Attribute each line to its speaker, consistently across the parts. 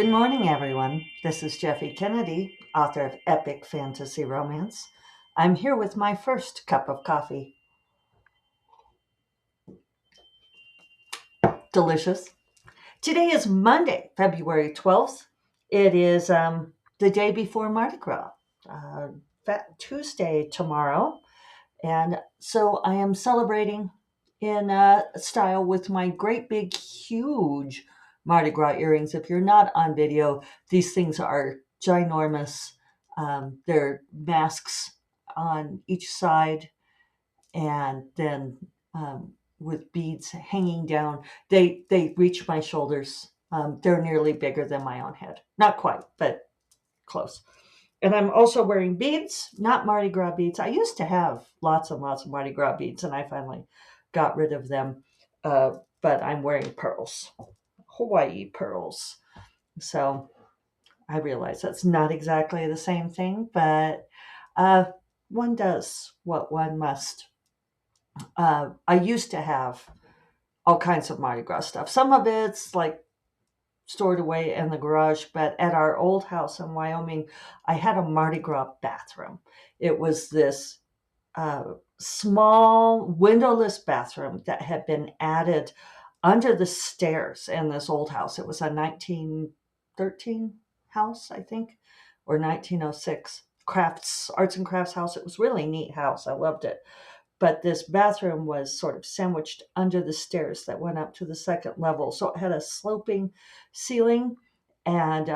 Speaker 1: Good morning, everyone. This is Jeffe Kennedy, author of epic fantasy romance. I'm here with my first cup of coffee. Delicious. Today is Monday, February 12th. It is the day before Mardi Gras, Fat Tuesday tomorrow. And so I am celebrating in style with my great big, huge Mardi Gras earrings. If you're not on video, these things are ginormous. They're masks on each side, and then with beads hanging down. They reach my shoulders. They're nearly bigger than my own head. Not quite, but close. And I'm also wearing beads, not Mardi Gras beads. I used to have lots and lots of Mardi Gras beads, and I finally got rid of them. But I'm wearing pearls, Hawaii pearls. So I realize that's not exactly the same thing, but uh, one does what one must. I used to have all kinds of Mardi Gras stuff. Some of it's like stored away in the garage, but at our old house in Wyoming, I had a Mardi Gras bathroom. It was this small windowless bathroom that had been added under the stairs in this old house. It was a 1913 house, I think, or 1906 arts and crafts house. It was a really neat house. I loved it. But this bathroom was sort of sandwiched under the stairs that went up to the second level. So it had a sloping ceiling, and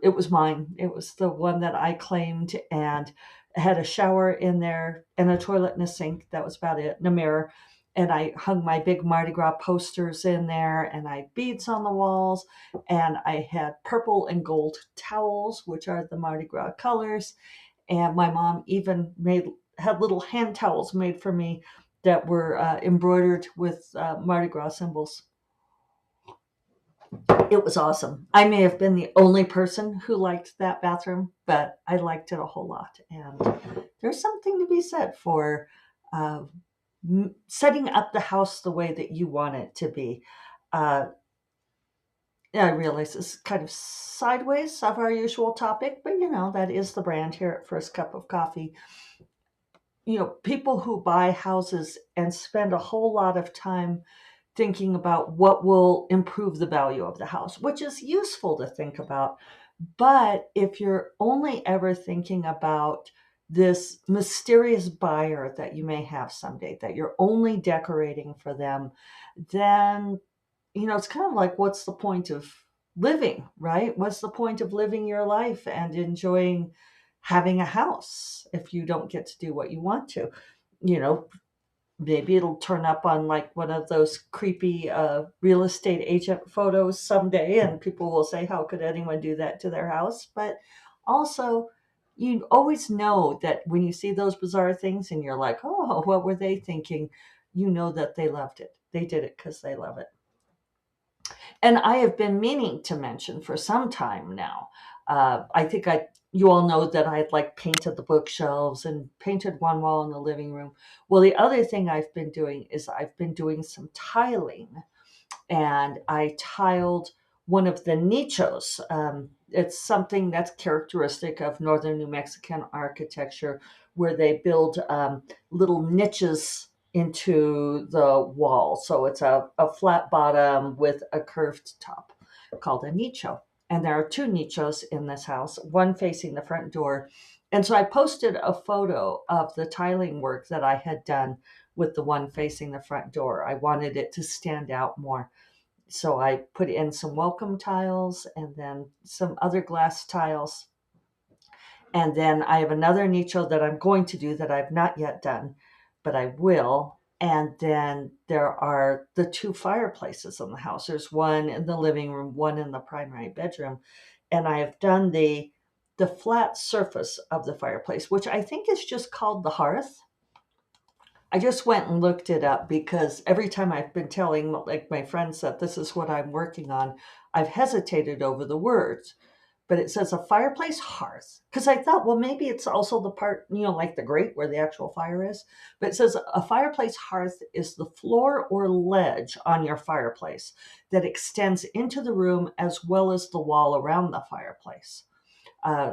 Speaker 1: it was mine. It was the one that I claimed, and it had a shower in there and a toilet and a sink. That was about it, and a mirror. And I hung my big Mardi Gras posters in there, and I had beads on the walls, and I had purple and gold towels, which are the Mardi Gras colors. And my mom even had little hand towels made for me that were embroidered with Mardi Gras symbols. It was awesome. I may have been the only person who liked that bathroom, but I liked it a whole lot. And there's something to be said for uh, setting up the house the way that you want it to be. Uh, I realize this is kind of sideways of our usual topic, but that is the brand here at First Cup of Coffee. People who buy houses and spend a whole lot of time thinking about what will improve the value of the house, which is useful to think about. But if you're only ever thinking about this mysterious buyer that you may have someday, that you're only decorating for them, then, it's kind of like, what's the point of living, right? What's the point of living your life and enjoying having a house if you don't get to do what you want to? You know, Maybe it'll turn up on like one of those creepy real estate agent photos someday, and people will say, how could anyone do that to their house? But also, you always know that when you see those bizarre things and you're like, oh, what were they thinking? You know that they loved it. They did it because they love it. And I have been meaning to mention for some time now. I think you all know that I had like painted the bookshelves and painted one wall in the living room. Well, the other thing I've been doing is I've been doing some tiling, and I tiled one of the nichos. It's something that's characteristic of northern New Mexican architecture, where they build little niches into the wall. So it's a flat bottom with a curved top called a nicho. And there are two nichos in this house, one facing the front door. And so I posted a photo of the tiling work that I had done with the one facing the front door. I wanted it to stand out more. So I put in some welcome tiles and then some other glass tiles. And then I have another nicho that I'm going to do that I've not yet done, but I will. And then there are the two fireplaces in the house. There's one in the living room, one in the primary bedroom. And I have done the flat surface of the fireplace, which I think is just called the hearth. I just went and looked it up because every time I've been telling like my friends that this is what I'm working on, I've hesitated over the words. but it says a fireplace hearth. Because I thought, well, maybe it's also the part, like the grate where the actual fire is. But it says a fireplace hearth is the floor or ledge on your fireplace that extends into the room as well as the wall around the fireplace.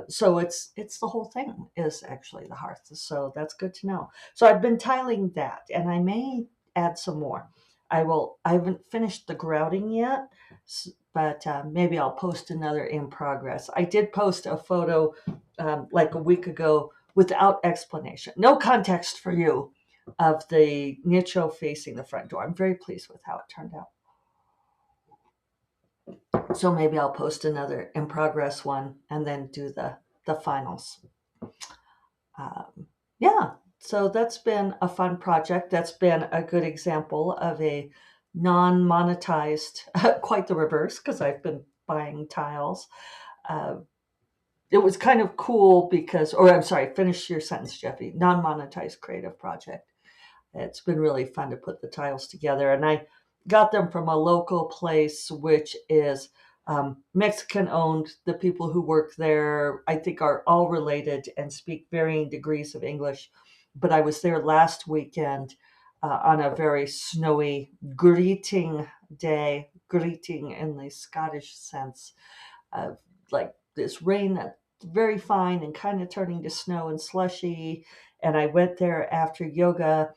Speaker 1: So it's the whole thing is actually the hearth. So that's good to know. So I've been tiling that, and I may add some more. I haven't finished the grouting yet, but maybe I'll post another in progress. I did post a photo like a week ago without explanation, no context for you, of the nicho facing the front door. I'm very pleased with how it turned out. So maybe I'll post another in progress one and then do the finals. Yeah, so that's been a fun project. That's been a good example of a non-monetized, quite the reverse, because I've been buying tiles. Uh, it was kind of cool because, or I'm sorry, finish your sentence, Jeffy. Non-monetized creative project. It's been really fun to put the tiles together. And I got them from a local place, which is Mexican owned. The people who work there, I think, are all related and speak varying degrees of English. But I was there last weekend on a very snowy, greeting day, greeting in the Scottish sense of like this rain that's very fine and kind of turning to snow and slushy. And I went there after yoga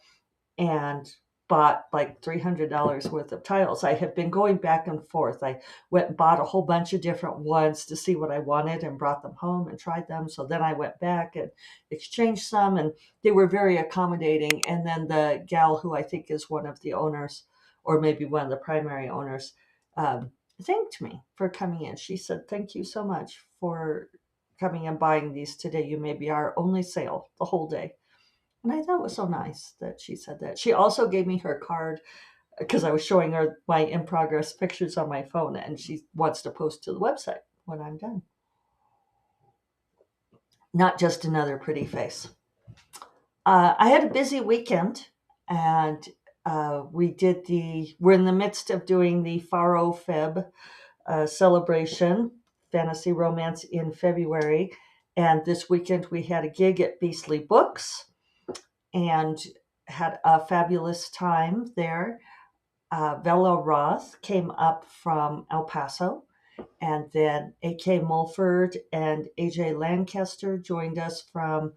Speaker 1: and bought like $300 worth of tiles. I have been going back and forth. I went and bought a whole bunch of different ones to see what I wanted and brought them home and tried them. So then I went back and exchanged some, and they were very accommodating. And then the gal who I think is one of the owners, or maybe one of the primary owners, um, thanked me for coming in. She said, "Thank you so much for coming and buying these today. You may be our only sale the whole day." And I thought it was so nice that she said that. She also gave me her card because I was showing her my in progress pictures on my phone, and she wants to post to the website when I'm done. Not just another pretty face. I had a busy weekend, and we're in the midst of doing the Faro Feb celebration, fantasy romance in February. And this weekend we had a gig at Beastly Books and had a fabulous time there. Bella Roth came up from El Paso, and then A.K. Mulford and A.J. Lancaster joined us from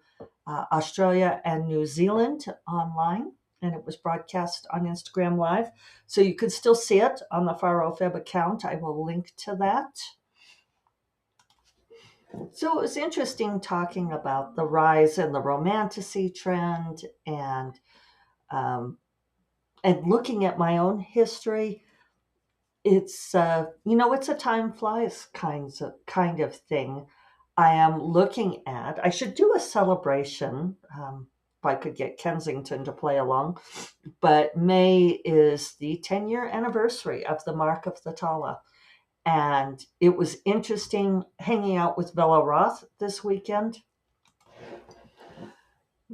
Speaker 1: Australia and New Zealand online, and it was broadcast on Instagram Live. So you could still see it on the Faro Feb account. I will link to that. So it was interesting talking about the rise in the romantasy trend um, and looking at my own history. It's it's a time flies kind of thing. I am looking at. I should do a celebration. If I could get Kensington to play along, but May is the 10-year anniversary of the Mark of the Tala, and it was interesting hanging out with Bella Roth this weekend.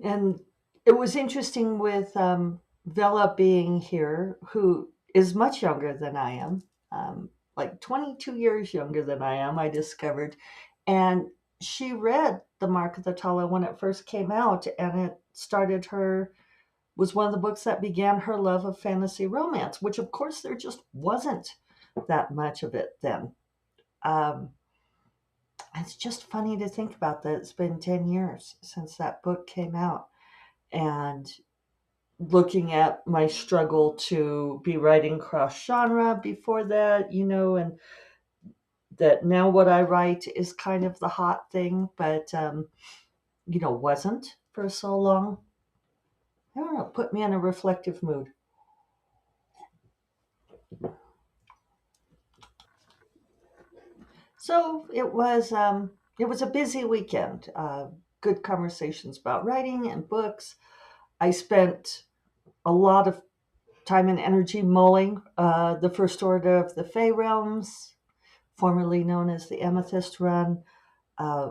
Speaker 1: And it was interesting with Vela being here, who is much younger than I am, like 22 years younger than I am, I discovered. And she read The Mark of the Tala when it first came out, and was one of the books that began her love of fantasy romance, which of course there just wasn't that much of it then. Um, it's just funny to think about that. It's been 10 years since that book came out. And looking at my struggle to be writing cross genre before that, and that now what I write is kind of the hot thing, but, wasn't for so long. I don't know, put me in a reflective mood. So it was a busy weekend. Good conversations about writing and books. I spent a lot of time and energy mulling the First Order of the Fey Realms, formerly known as the Amethyst Run. Uh,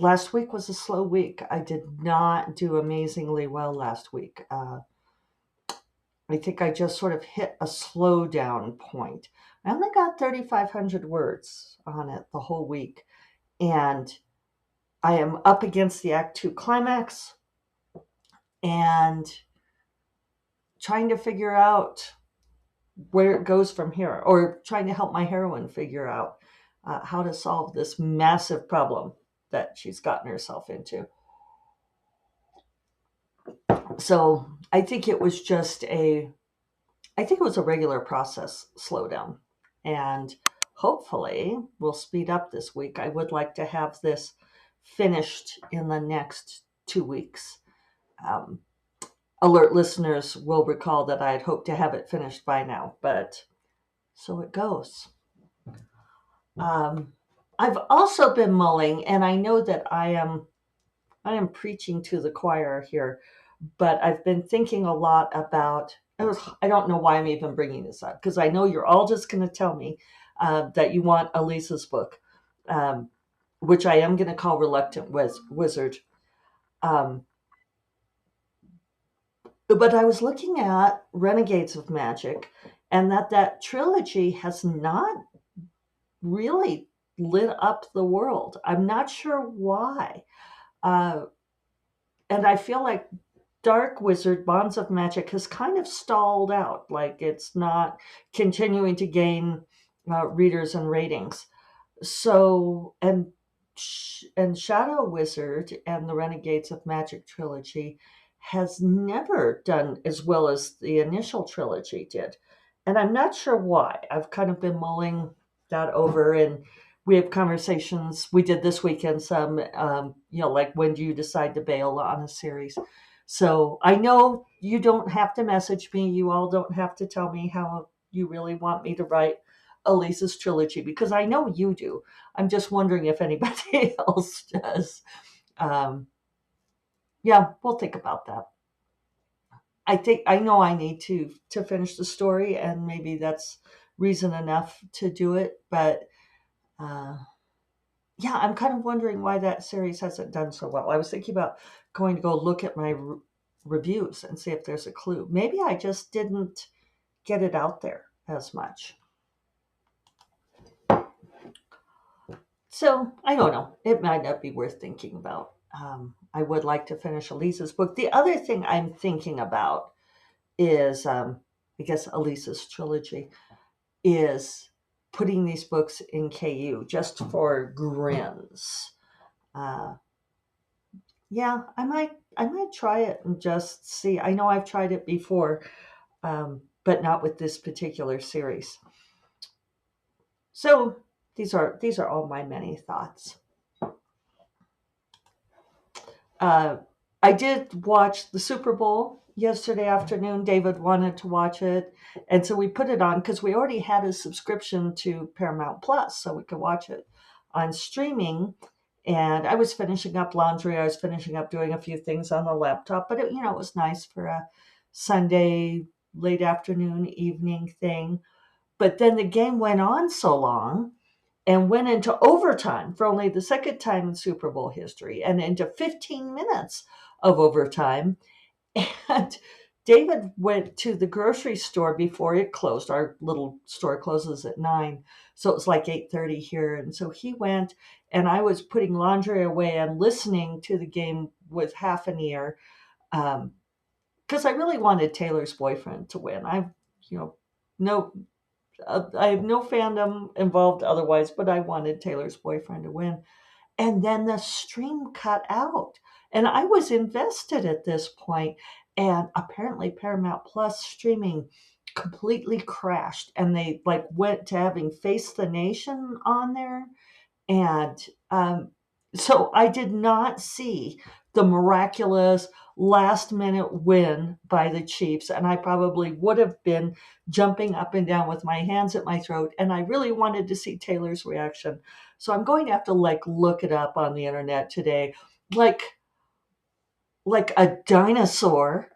Speaker 1: Last week was a slow week. I did not do amazingly well last week. I think I just sort of hit a slowdown point. I only got 3,500 words on it the whole week. And I am up against the Act 2 climax and trying to figure out where it goes from here, or trying to help my heroine figure out how to solve this massive problem that she's gotten herself into. So I think it was a regular process slowdown. And hopefully we'll speed up this week. I would like to have this finished in the next 2 weeks. Um, Alert listeners will recall that I had hoped to have it finished by now, but so it goes. I've also been mulling, and I know that I am preaching to the choir here, but I've been thinking a lot about. I don't know why I'm even bringing this up, because I know you're all just going to tell me that you want Elisa's book, um, which I am going to call Reluctant Wizard. But I was looking at Renegades of Magic, and that trilogy has not really lit up the world. I'm not sure why. Uh, and I feel like Dark Wizard Bonds of Magic has kind of stalled out. Like it's not continuing to gain readers and ratings. So, and Shadow Wizard and the Renegades of Magic trilogy has never done as well as the initial trilogy did. And I'm not sure why. I've kind of been mulling that over, and we have conversations. We did this weekend some, like when do you decide to bail on a series? So I know you don't have to message me. You all don't have to tell me how you really want me to write Elisa's trilogy, because I know you do. I'm just wondering if anybody else does. Um, yeah, we'll think about that. I know I need to finish the story, and maybe that's reason enough to do it. But uh, yeah, I'm kind of wondering why that series hasn't done so well. I was thinking about going to go look at my reviews and see if there's a clue. Maybe I just didn't get it out there as much. So I don't know. It might not be worth thinking about. I would like to finish Elisa's book. The other thing I'm thinking about is, I guess, Elisa's trilogy is putting these books in KU just for grins. Uh, yeah, I might try it and just see. I know I've tried it before, but not with this particular series. So these are all my many thoughts. Uh, I did watch the Super Bowl yesterday afternoon. David wanted to watch it, and so we put it on because we already had a subscription to Paramount Plus, so we could watch it on streaming. And I was finishing up laundry. I was finishing up doing a few things on the laptop, but it was nice for a Sunday late afternoon evening thing. But then the game went on so long and went into overtime for only the second time in Super Bowl history, and into 15 minutes of overtime. And David went to the grocery store before it closed. Our little store closes at 9, so it was like 8:30 here. And so he went, and I was putting laundry away and listening to the game with half an ear, because I really wanted Taylor's boyfriend to win. No I have no fandom involved otherwise, but I wanted Taylor's boyfriend to win. And then the stream cut out. And I was invested at this point. And apparently Paramount Plus streaming completely crashed. And they went to having Face the Nation on there. And so I did not see the miraculous last minute win by the Chiefs. And I probably would have been jumping up and down with my hands at my throat. And I really wanted to see Taylor's reaction. So I'm going to have to look it up on the internet today. Like a dinosaur.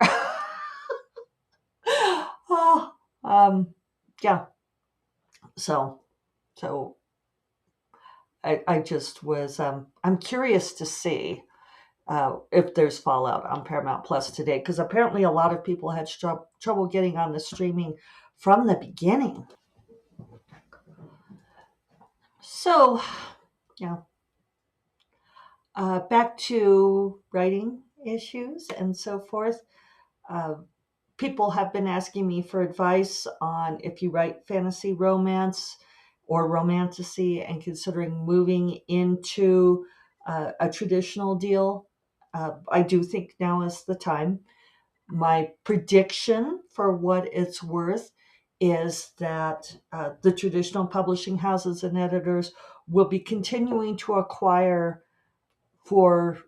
Speaker 1: Oh, yeah. So I just was, I'm curious to see if there's fallout on Paramount Plus today, because apparently a lot of people had trouble getting on the streaming from the beginning. So, yeah, back to writing issues and so forth. Uh, People have been asking me for advice on if you write fantasy romance or romantasy and considering moving into a traditional deal. I do think now is the time. My prediction, for what it's worth, is that the traditional publishing houses and editors will be continuing to acquire for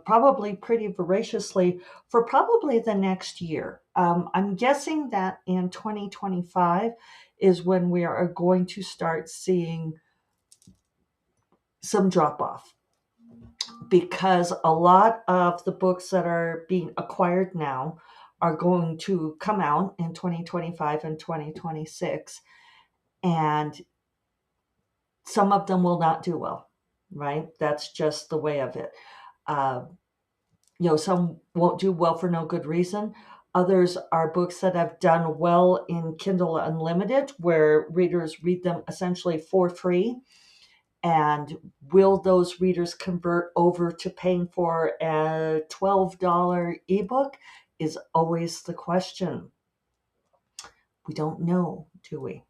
Speaker 1: probably pretty voraciously for probably the next year. I'm guessing that in 2025 is when we are going to start seeing some drop off, because a lot of the books that are being acquired now are going to come out in 2025 and 2026, and some of them will not do well, right? That's just the way of it. Uh, some won't do well for no good reason. Others are books that have done well in Kindle Unlimited, where readers read them essentially for free. And will those readers convert over to paying for a $12 ebook is always the question. We don't know, do we?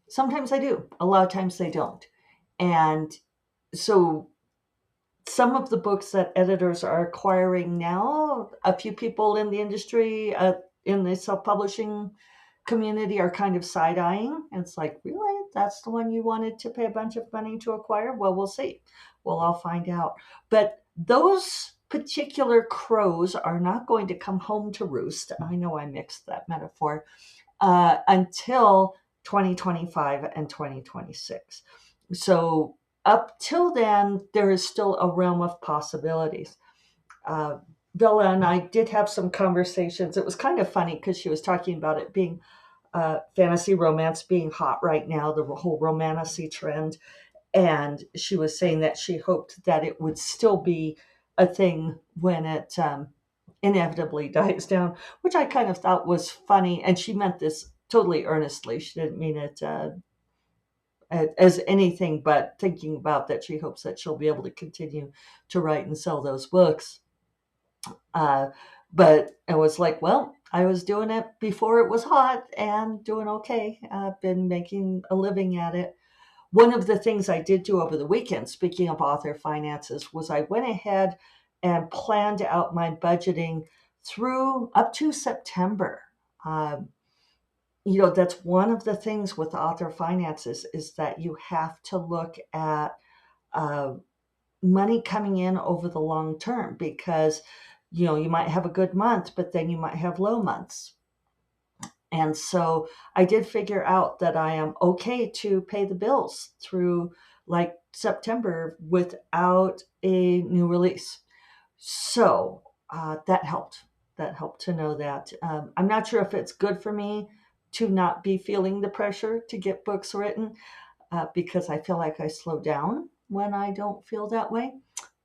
Speaker 1: Sometimes they do. A lot of times they don't. And so some of the books that editors are acquiring now, a few people in the industry, in the self-publishing community, are kind of side-eyeing. It's like, really? That's the one you wanted to pay a bunch of money to acquire? Well, we'll see. We'll all find out. But those particular crows are not going to come home to roost. I know I mixed that metaphor, until 2025 and 2026. So up till then, there is still a realm of possibilities. Uh, Bella and I did have some conversations. It was kind of funny because she was talking about it being fantasy romance being hot right now, the whole romantasy trend. And she was saying that she hoped that it would still be a thing when it inevitably dies down, which I kind of thought was funny. And she meant this totally earnestly. She didn't mean it as anything but thinking about that she hopes that she'll be able to continue to write and sell those books. But it was like, well, I was doing it before it was hot and doing okay. I've been making a living at it. One of the things I did do over the weekend, speaking of author finances, was I went ahead and planned out my budgeting through up to September. Um, that's one of the things with author finances, is that you have to look at uh, money coming in over the long term, because you might have a good month, but then you might have low months. And so I did figure out that I am okay to pay the bills through like September without a new release. So that helped. That helped to know that. I'm not sure if it's good for me to not be feeling the pressure to get books written, because I feel like I slow down when I don't feel that way.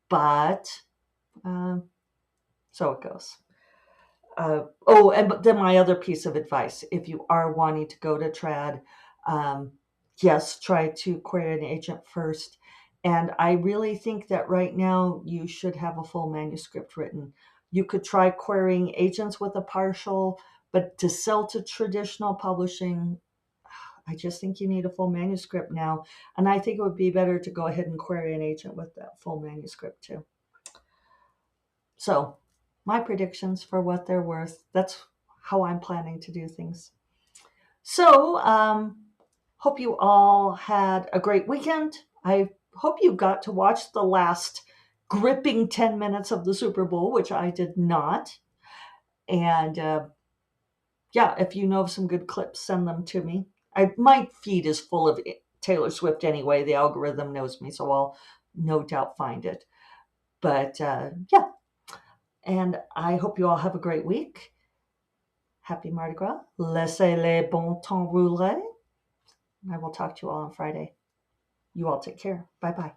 Speaker 1: But uh, so it goes. And then my other piece of advice, if you are wanting to go to trad, yes, try to query an agent first. And I really think that right now you should have a full manuscript written. You could try querying agents with a partial, but to sell to traditional publishing, I just think you need a full manuscript now. And I think it would be better to go ahead and query an agent with that full manuscript too. So my predictions, for what they're worth, that's how I'm planning to do things. So hope you all had a great weekend. I hope you got to watch the last gripping 10 minutes of the Super Bowl, which I did not. And yeah, if you know of some good clips, send them to me. My feed is full of Taylor Swift anyway. The algorithm knows me, so I'll no doubt find it. But yeah, and I hope you all have a great week. Happy Mardi Gras. Laissez les bon temps rouler. I will talk to you all on Friday. You all take care. Bye-bye.